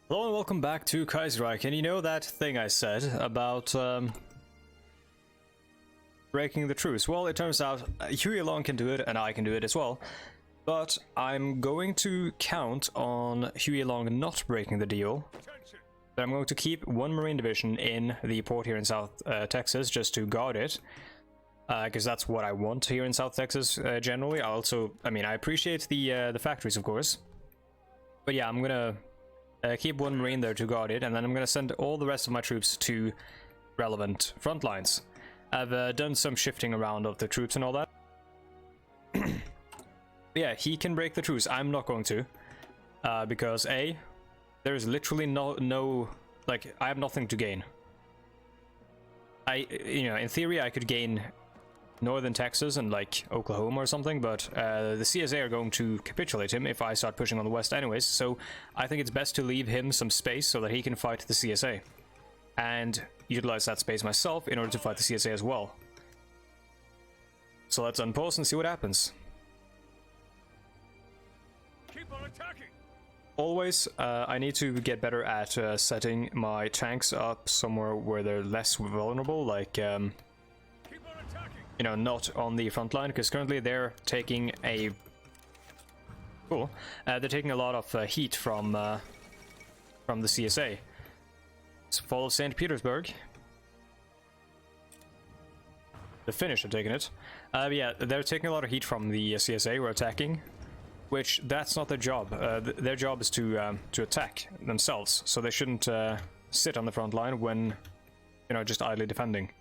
Hello and welcome back to Kaiserreich, and you know that thing I said about breaking the truce? Well, it turns out Hoi4 can do it and I can do it as well, but I'm going to count on Hoi4 not breaking the deal. But I'm going to keep one Marine division in the port here in South Texas just to guard it, because that's what I want here in South Texas generally. I appreciate the factories, of course, but yeah, I'm gonna keep one Marine there to guard it, and then I'm going to send all the rest of my troops to relevant front lines. I've done some shifting around of the troops and all that. Yeah, he can break the truce. I'm not going to, because A, there's literally no I have nothing to gain. In theory, I could gain northern Texas and like Oklahoma or something, but the CSA are going to capitulate him if I start pushing on the west anyways, so I think it's best to leave him some space so that he can fight the CSA and utilize that space myself in order to fight the CSA as well. So let's unpause and see what happens. Keep on attacking. Always, I need to get better at setting my tanks up somewhere where they're less vulnerable, like not on the front line, because currently they're taking a they're taking a lot of heat from the CSA. It's fall of St. Petersburg. The Finnish are taking it. Yeah, they're taking a lot of heat from the CSA who are attacking, which that's not their job. Their job is to attack themselves, so they shouldn't sit on the front line when just idly defending.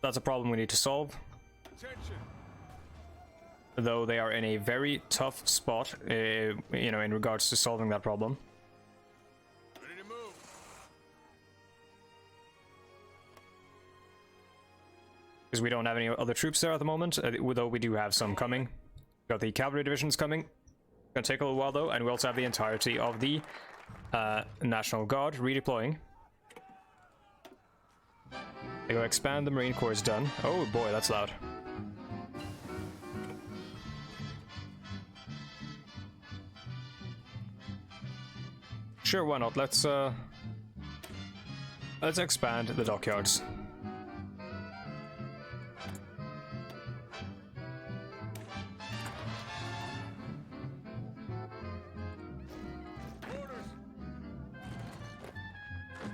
That's a problem we need to solve. Attention. Though they are in a very tough spot, in regards to solving that problem. Ready to move. Because we don't have any other troops there at the moment, though we do have some coming. Got the cavalry divisions coming. Gonna take a little while though, and we also have the entirety of the National Guard redeploying. They go expand, the Marine Corps is done. Oh boy, that's loud. Sure, why not? Let's expand the dockyards.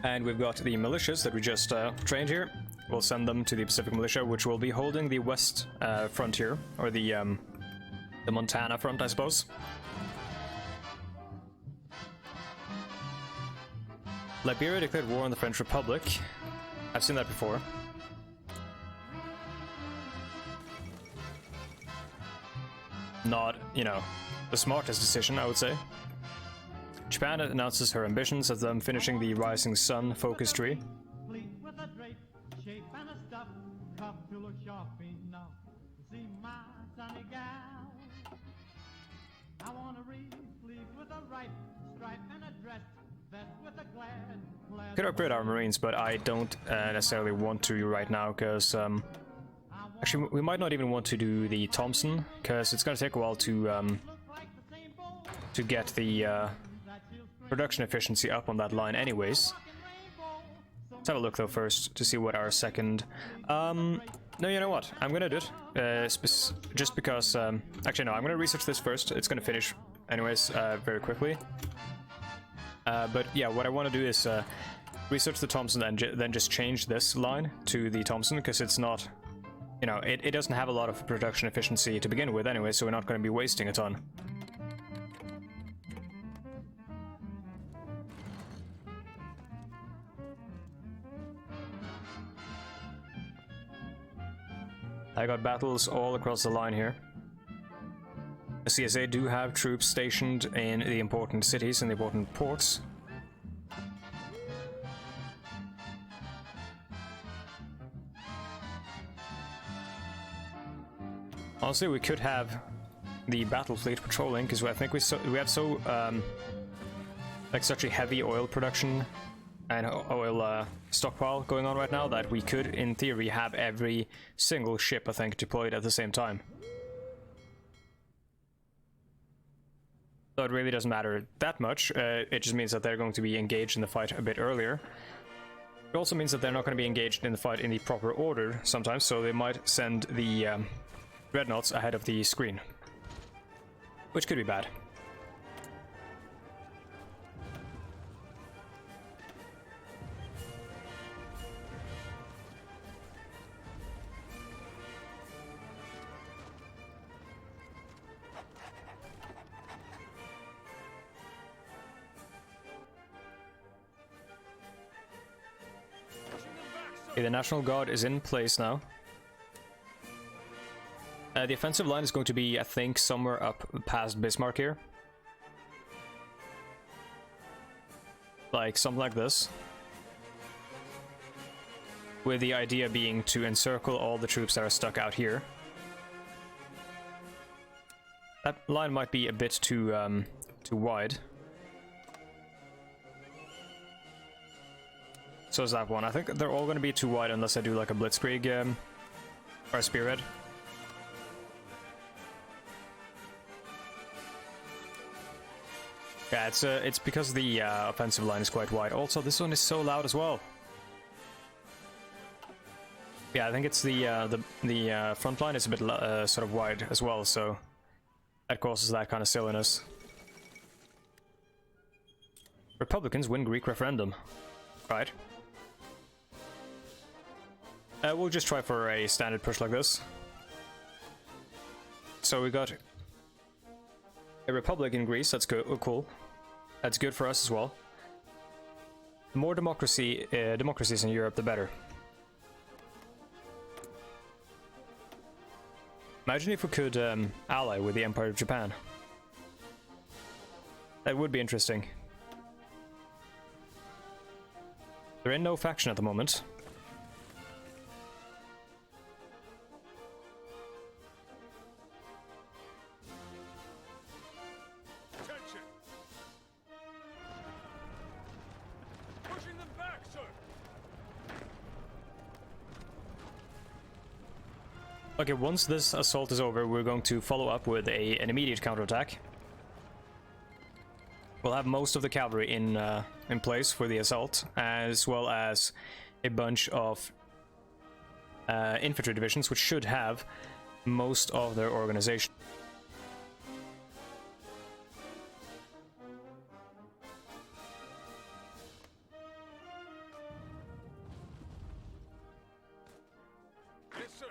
And we've got the militias that we just trained here. We'll send them to the Pacific Militia, which will be holding the west frontier, or the Montana front, I suppose. Liberia declared war on the French Republic. I've seen that before. Not, the smartest decision, I would say. Japan announces her ambitions of them finishing the Rising Sun focus tree. Could upgrade our Marines, but I don't necessarily want to right now, because actually we might not even want to do the Thompson, because it's going to take a while to get the production efficiency up on that line anyways. Let's have a look though first to see what our second... no, you know what? I'm gonna do it. Just because... actually, no, I'm gonna research this first. It's gonna finish anyways very quickly. But yeah, what I want to do is research the Thompson and then just change this line to the Thompson, because it's not... it doesn't have a lot of production efficiency to begin with anyway, so we're not going to be wasting a ton. I got battles all across the line here. The CSA do have troops stationed in the important cities and the important ports. Honestly, we could have the battle fleet patrolling, because I think we have such a heavy oil production and oil stockpile going on right now that we could, in theory, have every single ship, I think, deployed at the same time. So it really doesn't matter that much. It just means that they're going to be engaged in the fight a bit earlier. It also means that they're not going to be engaged in the fight in the proper order sometimes, so they might send the dreadnoughts ahead of the screen, which could be bad. Okay, the National Guard is in place now. The offensive line is going to be, I think, somewhere up past Bismarck here. Like, something like this. With the idea being to encircle all the troops that are stuck out here. That line might be a bit too wide. So is that one. I think they're all going to be too wide unless I do like a blitzkrieg or a spearhead. Yeah, it's because the offensive line is quite wide. Also, this one is so loud as well. Yeah, I think it's the front line is a bit sort of wide as well, so that causes that kind of silliness. Republicans win Greek referendum. Right. We'll just try for a standard push like this. So we got a republic in Greece. That's good. Oh, cool. That's good for us as well. The more democracies in Europe, the better. Imagine if we could ally with the Empire of Japan. That would be interesting. They're in no faction at the moment. Attention! Pushing them back, sir! Okay, once this assault is over, we're going to follow up with an immediate counterattack. We'll have most of the cavalry in place for the assault, as well as a bunch of infantry divisions, which should have most of their organization. Yes, sir.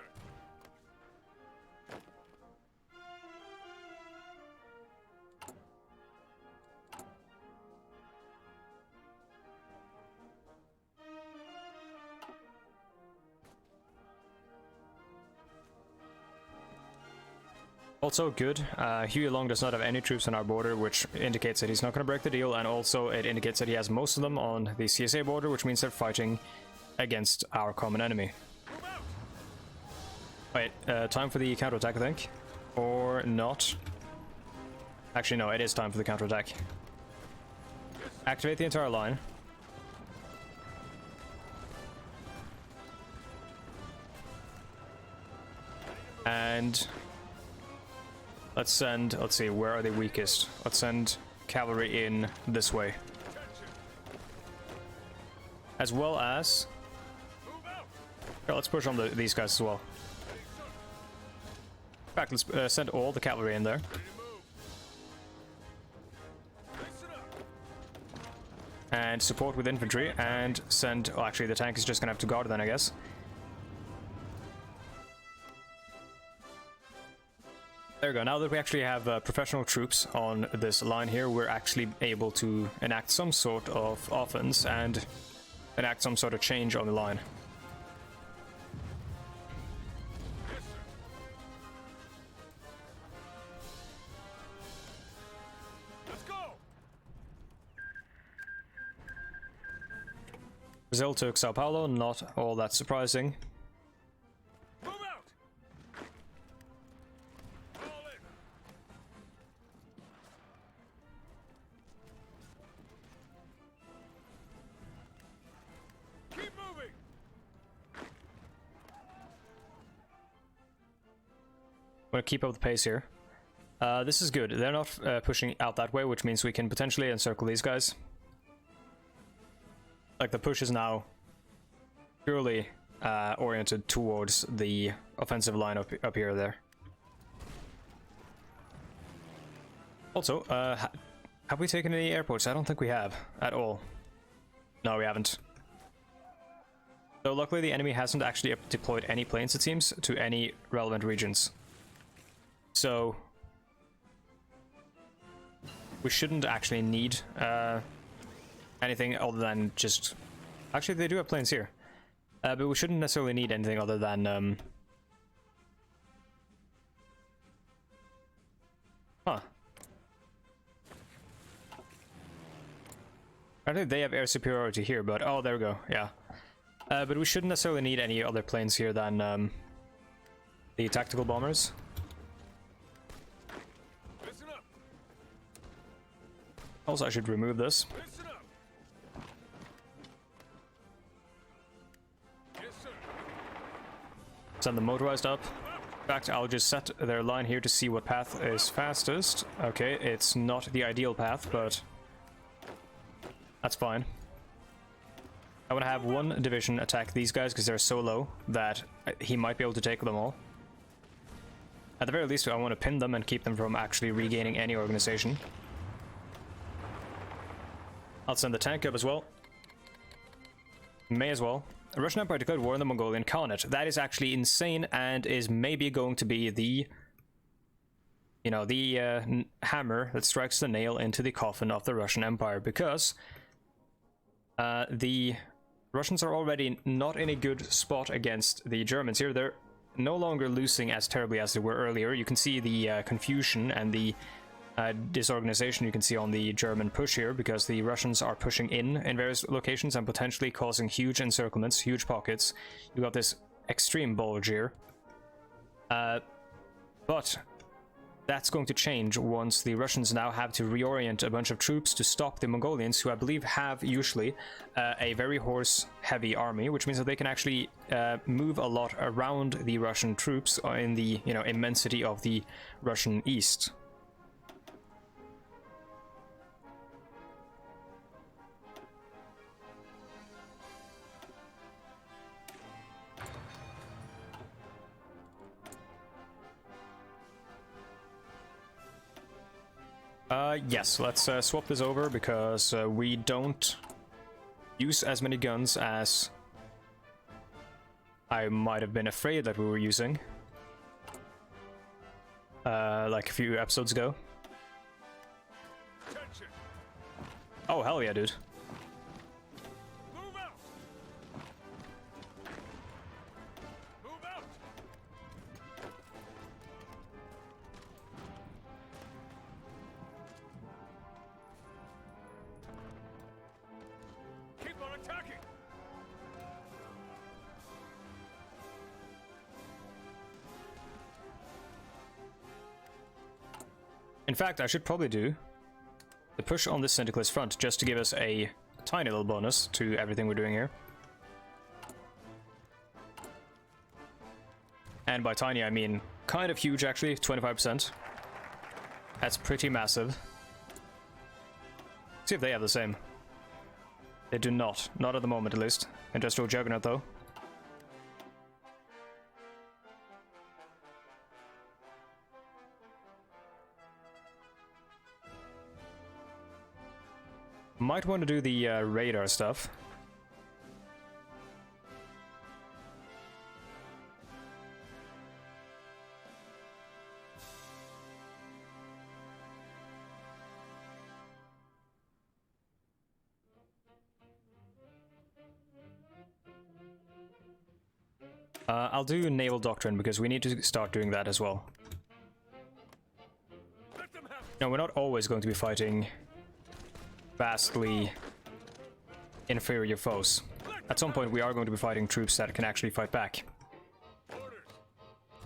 Also good, Huey Long does not have any troops on our border, which indicates that he's not going to break the deal, and also it indicates that he has most of them on the CSA border, which means they're fighting against our common enemy. Wait, time for the counterattack, I think. Or not. Actually, no, it is time for the counterattack. Activate the entire line. And let's send, let's see, where are they weakest? Let's send cavalry in this way. As well as... yeah, let's push on these guys as well. In fact, let's send all the cavalry in there. And support with infantry, and send... oh, actually, the tank is just gonna have to guard then, I guess. There we go. Now that we actually have professional troops on this line here, we're actually able to enact some sort of offense and enact some sort of change on the line. Let's go! Brazil took Sao Paulo, not all that surprising. Move out! All in! Keep moving! I'm gonna keep up the pace here. This is good. They're not pushing out that way, which means we can potentially encircle these guys. Like, the push is now purely oriented towards the offensive line up here there. Also, have we taken any airports? I don't think we have at all. No, we haven't. So luckily the enemy hasn't actually deployed any planes, it seems, to any relevant regions. So we shouldn't actually need anything other than just... Actually, they do have planes here. But we shouldn't necessarily need anything other than... Huh. I think they have air superiority here, but... Oh, there we go, yeah. But we shouldn't necessarily need any other planes here than the tactical bombers. Listen up. Also, I should remove this. Listen up. Yes, sir. Send them motorized up. In fact, I'll just set their line here to see what path is fastest. Okay, it's not the ideal path, but that's fine. I want to have one division attack these guys because they're so low that he might be able to take them all. At the very least, I want to pin them and keep them from actually regaining any organization. I'll send the tank up as well. May as well. The Russian Empire declared war on the Mongolian Khanate. That is actually insane and is maybe going to be the... You know, the hammer that strikes the nail into the coffin of the Russian Empire, because the Russians are already not in a good spot against the Germans here. They're no longer losing as terribly as they were earlier. You can see the confusion and the disorganization you can see on the German push here, because the Russians are pushing in various locations and potentially causing huge encirclements, huge pockets. You got this extreme bulge here. But that's going to change once the Russians now have to reorient a bunch of troops to stop the Mongolians, who I believe have usually a very horse-heavy army, which means that they can actually move a lot around the Russian troops in the, you know, immensity of the Russian East. Yes, let's swap this over, because we don't use as many guns as I might have been afraid that we were using like a few episodes ago. Attention. Oh, hell yeah, dude. Move out. Move out. Keep on attacking. In fact, I should probably do the push on this syndicalist front, just to give us a tiny little bonus to everything we're doing here. And by tiny, I mean kind of huge, actually, 25%. That's pretty massive. See if they have the same. They do not. Not at the moment, at least. Industrial Juggernaut, though. Might want to do the radar stuff. I'll do naval doctrine, because we need to start doing that as well. Let them have it. No, we're not always going to be fighting vastly inferior foes. At some point we are going to be fighting troops that can actually fight back. Orders.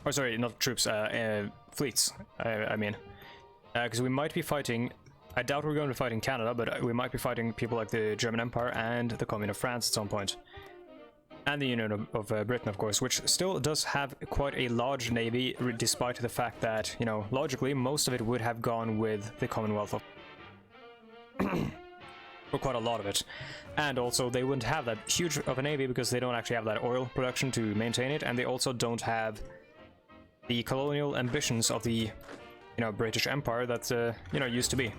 Or sorry, not troops, fleets, I mean. Because we might be fighting... I doubt we're going to be fighting Canada, but we might be fighting people like the German Empire and the Commune of France at some point. And the Union of Britain, of course, which still does have quite a large navy, despite the fact that, you know, logically, most of it would have gone with the Commonwealth of... for quite a lot of it. And also, they wouldn't have that huge of a navy because they don't actually have that oil production to maintain it, and they also don't have the colonial ambitions of the, you know, British Empire that, you know, used to be.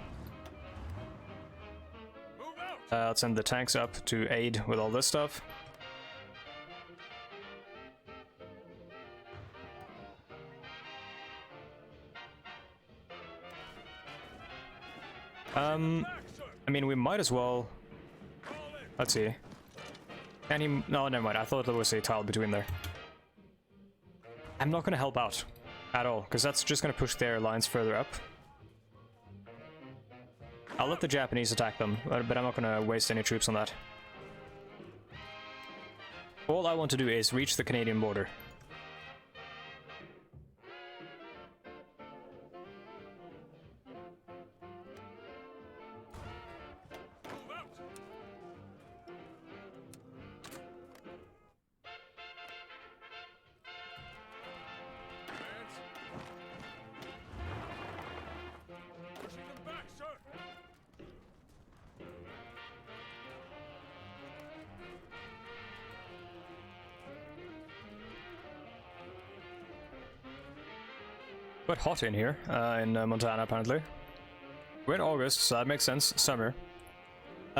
Let's send the tanks up to aid with all this stuff. I mean, we might as well... Let's see. Can he... No, never mind. I thought there was a tile between there. I'm not going to help out at all, because that's just going to push their lines further up. I'll let the Japanese attack them, but I'm not going to waste any troops on that. All I want to do is reach the Canadian border. Quite hot in here, in Montana, apparently. We're in August, so that makes sense. Summer.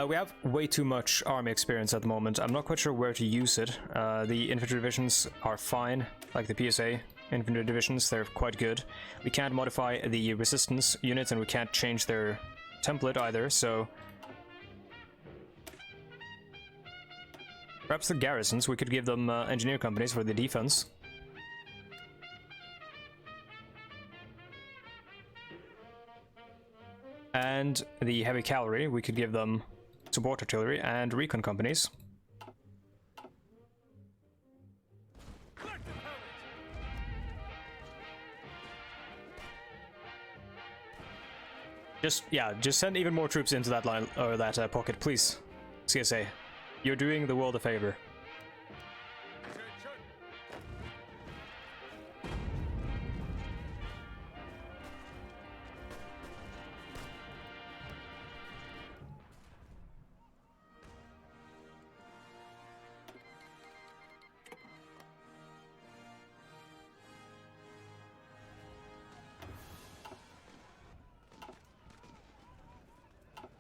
We have way too much army experience at the moment. I'm not quite sure where to use it. The infantry divisions are fine, like the PSA infantry divisions. They're quite good. We can't modify the resistance units, and we can't change their template either, so... Perhaps the garrisons, we could give them engineer companies for the defense. And the heavy cavalry, we could give them support artillery and recon companies. Just send even more troops into that line, or that pocket, please. CSA, you're doing the world a favor.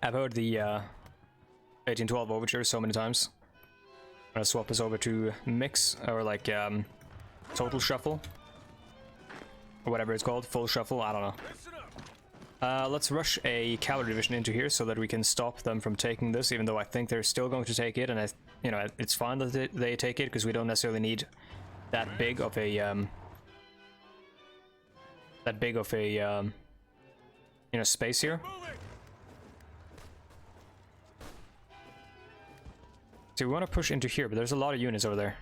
I've heard the 1812 overture so many times. I'm gonna swap this over to mix, or like total shuffle, or whatever it's called, full shuffle, I don't know. Let's rush a cavalry division into here so that we can stop them from taking this, even though I think they're still going to take it, and you know, it's fine that they take it because we don't necessarily need that big of a you know, space here. So we want to push into here, but there's a lot of units over there.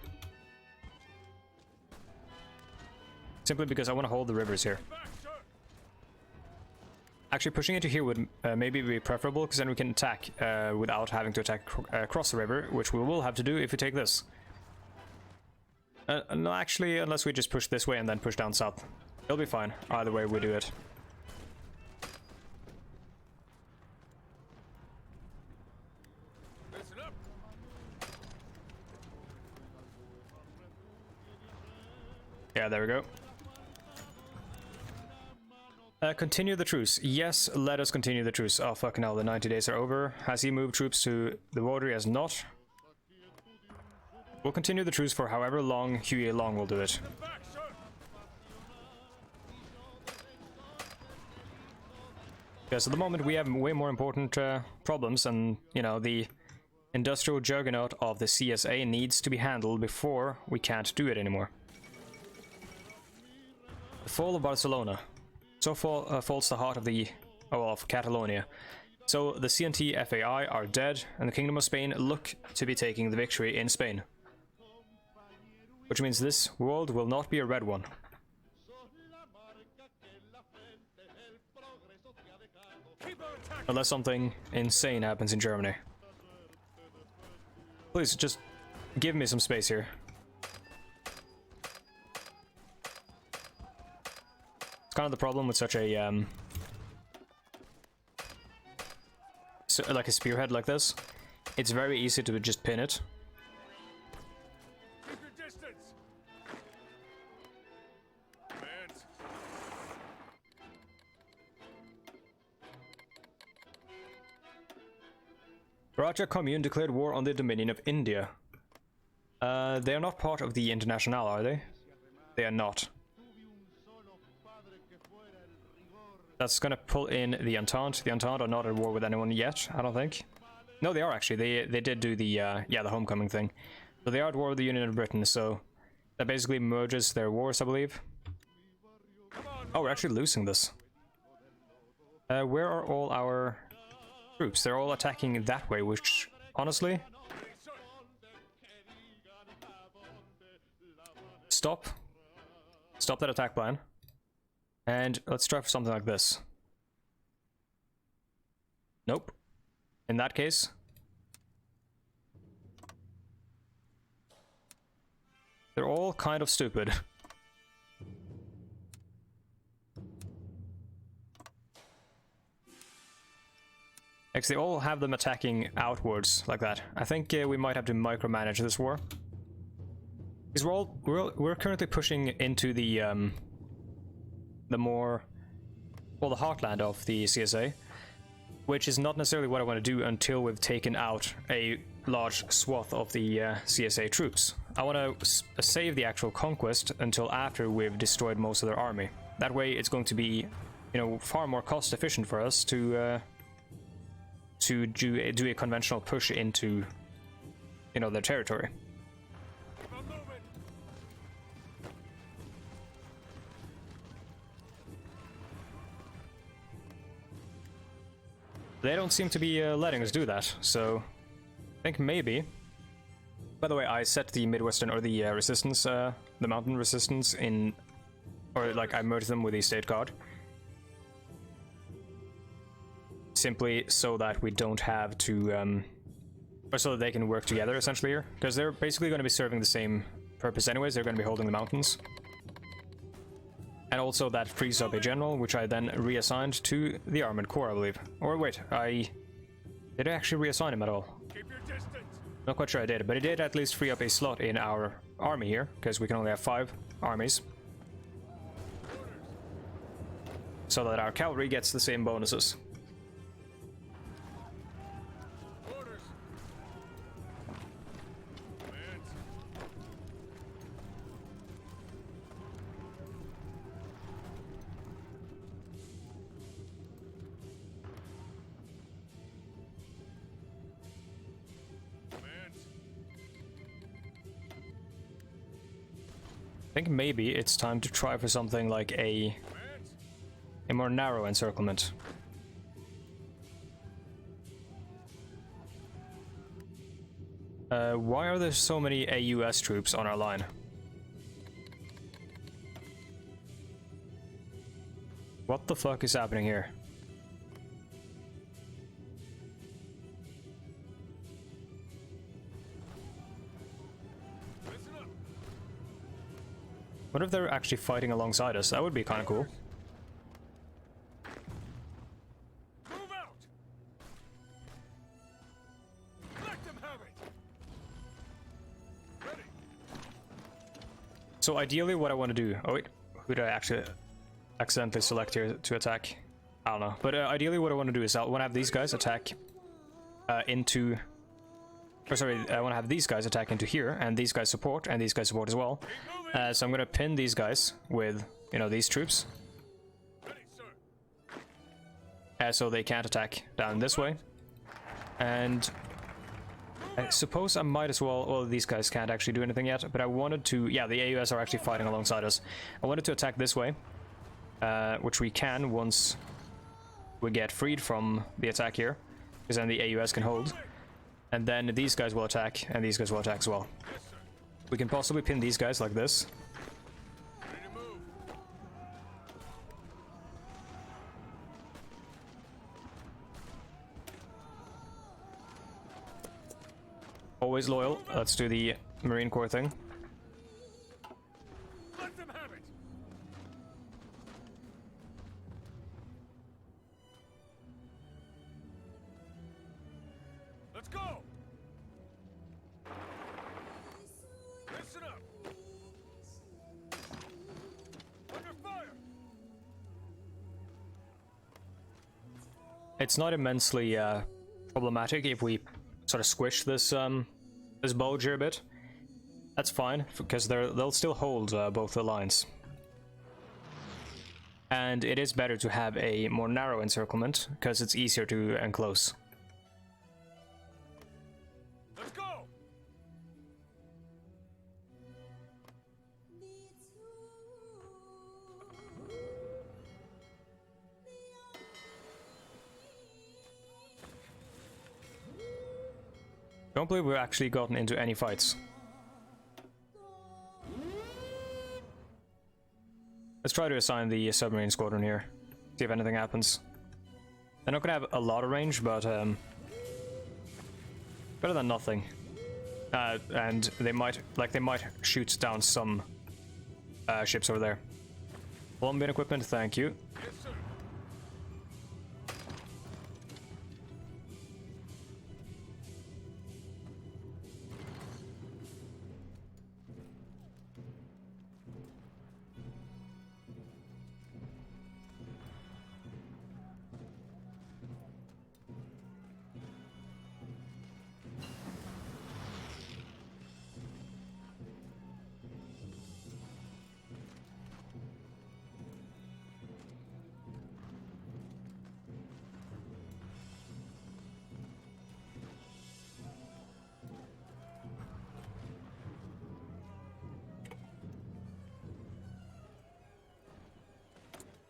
Simply because I want to hold the rivers here. Actually, pushing into here would maybe be preferable, because then we can attack without having to attack across the river, which we will have to do if we take this. No, actually, unless we just push this way and then push down south. It'll be fine, either way we do it. Yeah, there we go. Continue the truce. Yes, let us continue the truce. Oh, fucking hell, the 90 days are over. Has he moved troops to the border? He has not. We'll continue the truce for however long Huey Long will do it. Because at the moment we have way more important problems, and, you know, the industrial juggernaut of the CSA needs to be handled before we can't do it anymore. The fall of Barcelona. So falls the heart of the... of Catalonia. So the CNT FAI are dead, and the Kingdom of Spain look to be taking the victory in Spain. Which means this world will not be a red one. Unless something insane happens in Germany. Please, just give me some space here. It's kind of the problem with such a like a spearhead like this. It's very easy to just pin it. Keep your distance. Advance. Raja Commune declared war on the Dominion of India. They are not part of the International, are they? They are not. That's gonna pull in the Entente. The Entente are not at war with anyone yet, I don't think. No, they are actually. They did do the yeah, the homecoming thing. So they are at war with the Union of Britain, so that basically merges their wars, I believe. Oh, we're actually losing this. Where are all our troops? They're all attacking that way, which, honestly... Stop. Stop that attack plan. And let's try for something like this. Nope. In that case... They're all kind of stupid. Actually, they all have them attacking outwards like that. I think we might have to micromanage this war. Because we're currently pushing into the more, well, the heartland of the CSA, which is not necessarily what I want to do until we've taken out a large swath of the CSA troops. I want to save the actual conquest until after we've destroyed most of their army. That way, it's going to be, you know, far more cost efficient for us to do a conventional push into, you know, their territory. Keep on moving. They don't seem to be letting us do that, so I think maybe. By the way, I set the Midwestern, or the resistance, the mountain resistance in, or like I merged them with the State Guard. Simply so that we don't have to, or so that they can work together essentially here. Because they're basically going to be serving the same purpose anyways, they're going to be holding the mountains. And also that frees up a general, which I then reassigned to the Armored Corps, I believe. Or wait, did I actually reassign him at all? Keep your distance. Not quite sure I did, but it did at least free up a slot in our army here, because we can only have 5 armies. So that our cavalry gets the same bonuses. Orders. Advance. Advance. I think maybe it's time to try for something like a more narrow encirclement. Why are there so many AUS troops on our line? What the fuck is happening here? Listen up. What if they're actually fighting alongside us? That would be kind of cool. Move out. Let them have it. Ready. So ideally what I want to do... Oh wait, who did I actually accidentally select here to attack? I don't know. But ideally what I want to do is I want to have these guys attack into... Or sorry, I want to have these guys attack into here, and these guys support, and these guys support as well. So I'm going to pin these guys with, you know, these troops. Ready, sir. So they can't attack down this way. And I suppose I might as well... Well, these guys can't actually do anything yet, but I wanted to... Yeah, the AUS are actually fighting alongside us. I wanted to attack this way, which we can once we get freed from the attack here, because then the AUS can hold. And then these guys will attack, and these guys will attack as well. Yes, sir. We can possibly pin these guys like this. Ready to move. Always loyal. Let's do the Marine Corps thing. Let them have it. Let's go. Listen up. Under fire. It's not immensely problematic if we sort of squish this this bulge here a bit. That's fine, because they'll still hold both the lines. And it is better to have a more narrow encirclement, because it's easier to enclose. Let's go. Don't believe we've actually gotten into any fights. Let's try to assign the submarine squadron here. See if anything happens. They're not gonna have a lot of range, but better than nothing. And they might shoot down some ships over there. Colombian equipment, thank you. Yes, sir.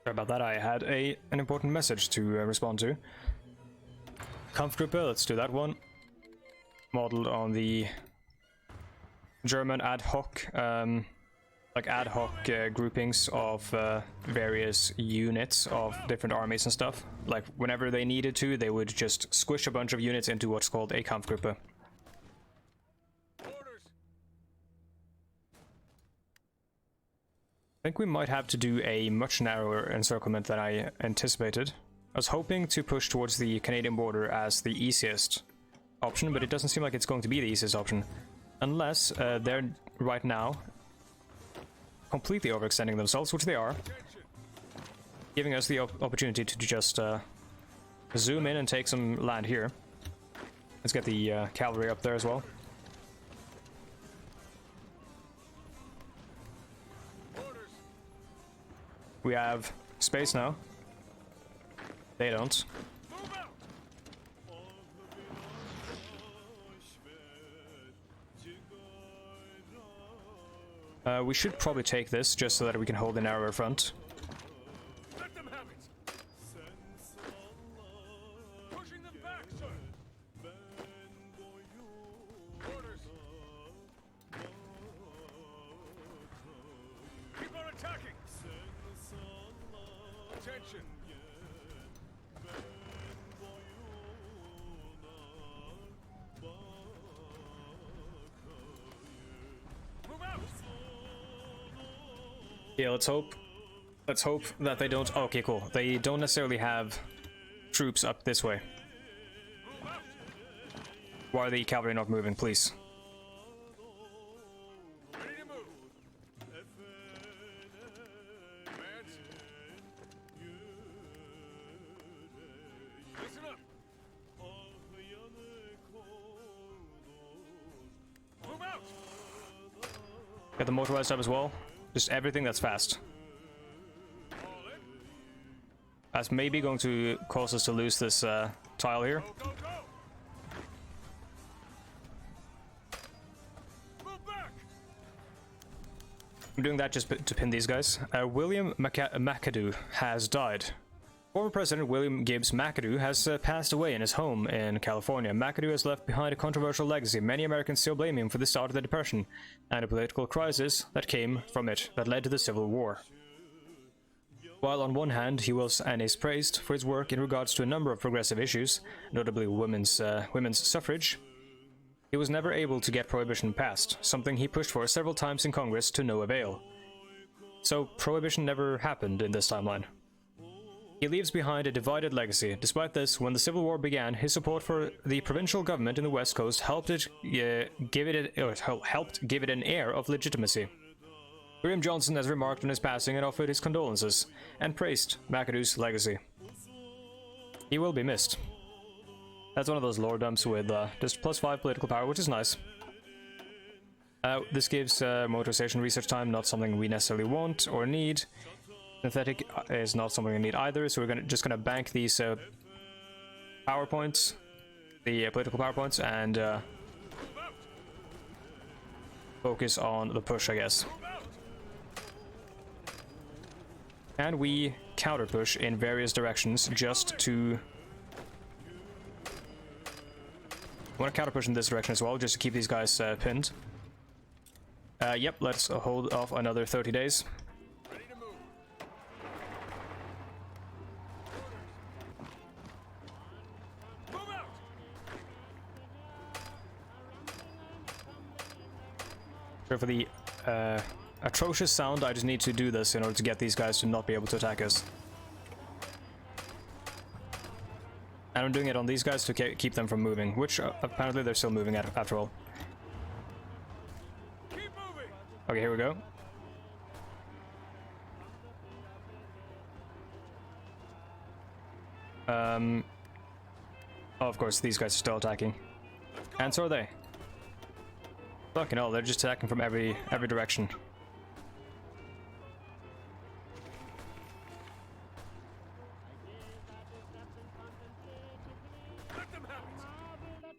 Sorry about that, I had an important message to respond to. Kampfgruppe, let's do that one. Modeled on the German ad hoc, groupings of various units of different armies and stuff. Like, whenever they needed to, they would just squish a bunch of units into what's called a Kampfgruppe. Orders. I think we might have to do a much narrower encirclement than I anticipated. I was hoping to push towards the Canadian border as the easiest option, but it doesn't seem like it's going to be the easiest option. Unless they're, right now, completely overextending themselves, which they are. Giving us the opportunity to just zoom in and take some land here. Let's get the cavalry up there as well. We have space now. They don't. We should probably take this just so that we can hold a narrower front. Let them have it. Pushing them back, sir. Orders. Keep on attacking. Attention. Move out. Yeah, let's hope that they don't... Okay, cool. They don't necessarily have troops up this way. Move out. Why are the cavalry not moving, please? Ready to move. Commands. Listen up. Move out. Get the motorized up as well. Just everything that's fast. All in. That's maybe going to cause us to lose this tile here. Go, go, go. Move back. I'm doing that just to pin these guys. William McAdoo has died. Former President William Gibbs McAdoo has passed away in his home in California. McAdoo has left behind a controversial legacy. Many Americans still blame him for the start of the Depression and a political crisis that came from it that led to the Civil War. While on one hand he was and is praised for his work in regards to a number of progressive issues, notably women's suffrage, He was never able to get prohibition passed, something he pushed for several times in Congress to no avail. So prohibition never happened in this timeline. He leaves behind a divided legacy. Despite this, when the Civil War began, his support for the provincial government in the West Coast helped give it an air of legitimacy. William Johnson has remarked on his passing and offered his condolences, and praised McAdoo's legacy. He will be missed. That's one of those lore dumps with just +5 political power, which is nice. This gives motorization research time, not something we necessarily want or need. Synthetic is not something we need either, so we're just gonna bank these power points, the political power points, and focus on the push, I guess. And we counter push in various directions just to... I want to counter push in this direction as well, just to keep these guys pinned. Yep, let's hold off another 30 days. Ready to move. Move out. So for the atrocious sound, I just need to do this in order to get these guys to not be able to attack us. And I'm doing it on these guys to keep them from moving, which apparently they're still moving after all. Keep moving. Okay, here we go. Oh, of course, these guys are still attacking. And so are they. Fucking hell, they're just attacking from every direction. Let them have it.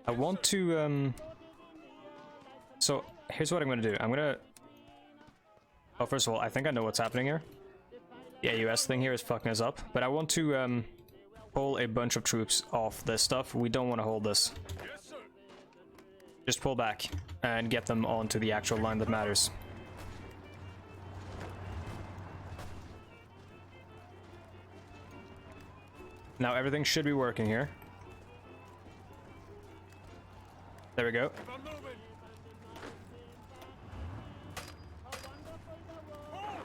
I want to, So, here's what I'm gonna do. I'm gonna... Oh, first of all, I think I know what's happening here. The AUS thing here is fucking us up. But I want to, pull a bunch of troops off this stuff. We don't want to hold this. Yes, sir. Just pull back and get them onto the actual line that matters. Now everything should be working here. There we go. Keep on moving. Hold.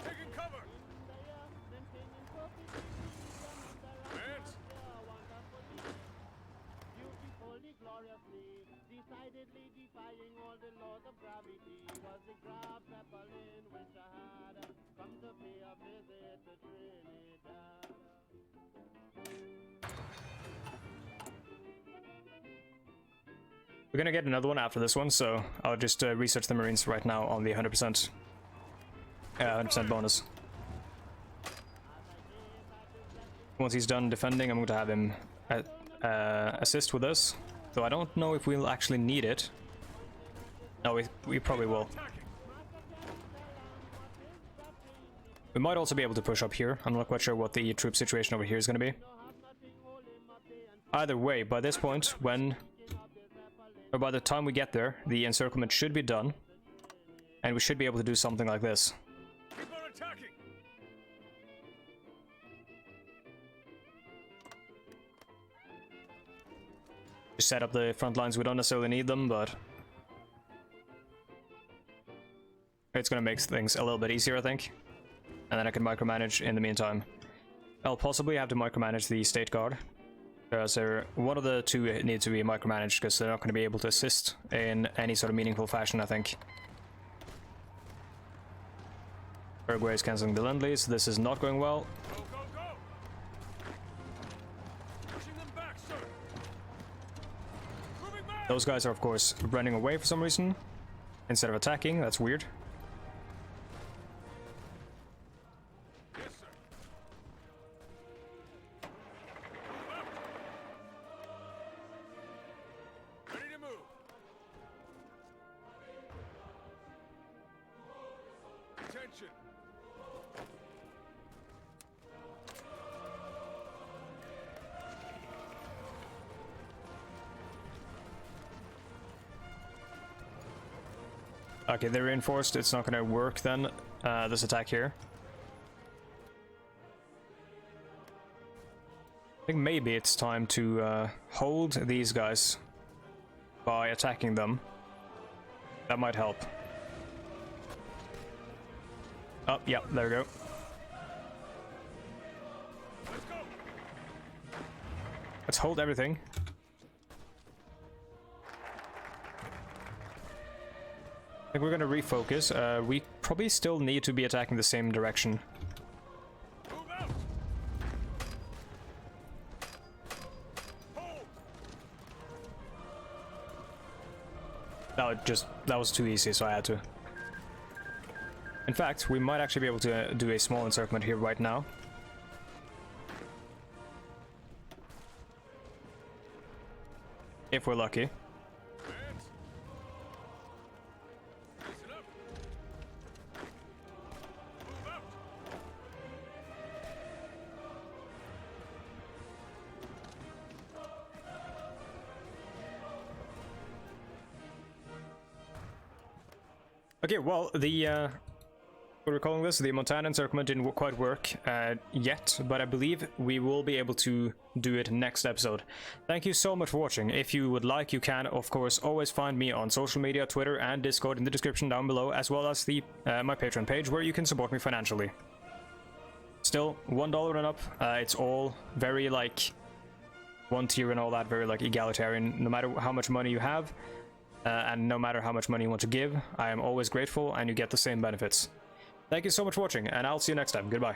Taking cover. Advance. Decidedly defying all the laws of gravity was the Grab Zeppelin which I had come to pay a visit to Trinidad. We're gonna get another one after this one, so I'll just research the Marines right now on the 100% bonus. Once he's done defending, I'm going to have him assist with this. Though I don't know if we'll actually need it. No, we probably will. We might also be able to push up here. I'm not quite sure what the troop situation over here is going to be. Either way, by this point, or by the time we get there, the encirclement should be done. And we should be able to do something like this. Keep on attacking. Just set up the front lines. We don't necessarily need them, but it's going to make things a little bit easier, I think. And then I can micromanage in the meantime. I'll possibly have to micromanage the State Guard. Because one of the two needs to be micromanaged, because they're not going to be able to assist in any sort of meaningful fashion, I think. Uruguay is cancelling the Lend-Lease. This is not going well. Go, go, go. Pushing them back, sir. Moving back. Those guys are, of course, running away for some reason instead of attacking. That's weird. Yes, sir. Ready to move. Attention. Okay, they're reinforced. It's not going to work then, this attack here. think maybe it's time to hold these guys by attacking them. That might help. Oh, yeah, there we go. Let's go. Let's hold everything. I think we're gonna refocus. We probably still need to be attacking the same direction. Move out. Hold. That was too easy, so I had to. In fact, we might actually be able to do a small encirclement here right now. If we're lucky. Hands. Listen up. Move out. Okay, well, what we're calling this, the Montana encirclement didn't quite work yet, but I believe we will be able to do it next episode. Thank you so much for watching. If you would like, you can, of course, always find me on social media, Twitter and Discord in the description down below, as well as the my Patreon page, where you can support me financially. Still, $1 and up, it's all very, like, one tier and all that, very, like, egalitarian. No matter how much money you have, and no matter how much money you want to give, I am always grateful, and you get the same benefits. Thank you so much for watching, and I'll see you next time. Goodbye.